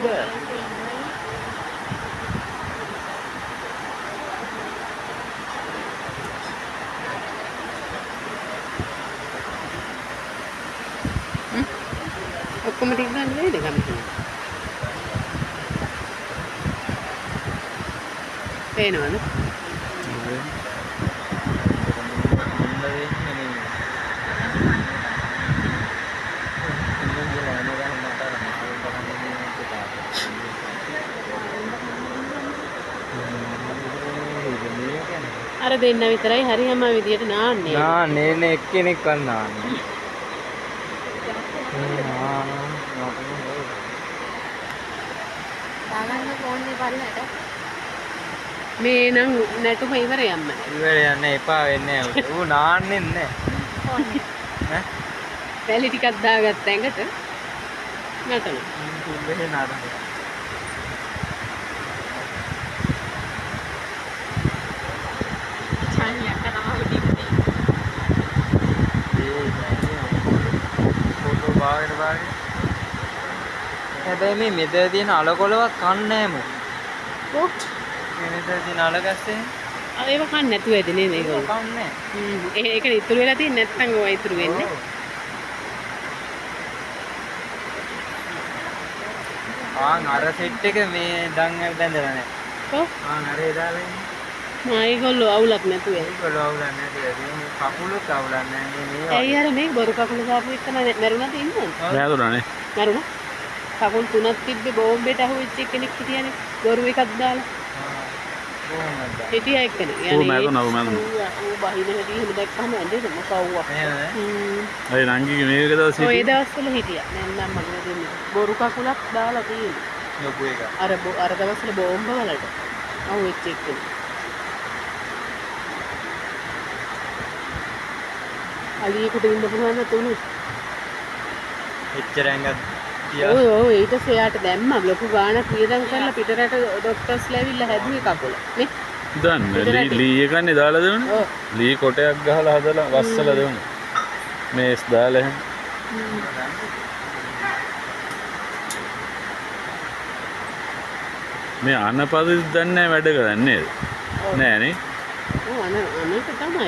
බෑ. ඔක්කොම ටික ගන්න නේද කමිටුව? පේනවද? අර දෙන්න විතරයි හරියම විදියට නාන්නේ. නාන්නේ නේ එක්කෙනෙක් වන්නාන්නේ. දාගන්න ෆෝන් එක පල්ලට. මේ නම් නැටුම ඉවරයි අම්මා. ඉවර යන්න එපා වෙන්නේ නැහැ. ඌ නාන්නේ නැහැ. ඈ? පැලි ටිකක් දාගත්ත ඇඟට නටන. මෙහෙ නානවා. හැබැයි මේ මෙතන තියෙන අලකොලවත් කන්නේ නැහැ මොකද? කොට් මේ මෙතන තියෙන අල ගැස්සේ ඒව කන්නේ නැතුව ඇද නේද මේගොල්ලෝ? කන්නේ නැහැ. ඒක ඉතුරු වෙලා තියෙන්නේ නැත්නම් ඔය ඉතුරු වෙන්නේ. අර සෙට් එක මේ දන් බැඳලා නැහැ. කොහොම? අරේ දාලා ඉන්නේ. ඒගොල්ලෝ අවුලක් නැතුව ඇද. ඒගොල්ලෝ අවුලක් නැතිද? මේ කකුලුත් අවුලක් නැහැ මේ. ඇයි අර මේ බොරු කකුල දාපු එක මැරුණාද ඉන්නවද? නෑදුණානේ. මැරුණා? කකුල් තුනක් තිබ්බේ බෝම්බෙට අහුවෙච්ච කෙනෙක් හිටියානේ. බොරු එකක් දාලා. කොහොමද? හිටියා එක්කනේ. ඌ මැරුණා ඌ බහින හැටි එහෙම දැක්කම ඇඬෙද මොකව්වක්. අය නංගිගේ මේක දවස් ඔය දවස්වල හිටියා. නැත්නම් මම දෙන්නේ. බොරු කකුලක් දාලා තියෙනවා. ලොකු එක. අර දවස්වල බෝම්බ වලට අහුවෙච්ච එක්කනේ. අලියෙකුට ඉන්න පුළුවන් නැතුණු. එච්චර ඇඟක් ඔව් ඊට පස්සේ දැම්මා ලොකු ගාණක් වියදම් කරලා පිටරට ડોක්ටර්ස්ලා ඇවිල්ලා හැදුවේ කකුල නේ දන්නේ ලී එකන්නේ දාලා දෙන්නේ ඔව් ලී කොටයක් ගහලා හදලා වස්සලා දෙන්නේ මේස් දාලා එහෙම මේ අනපද දන්නේ වැඩ කරන්නේ නේද නෑ නේ ඔව් අනක තමයි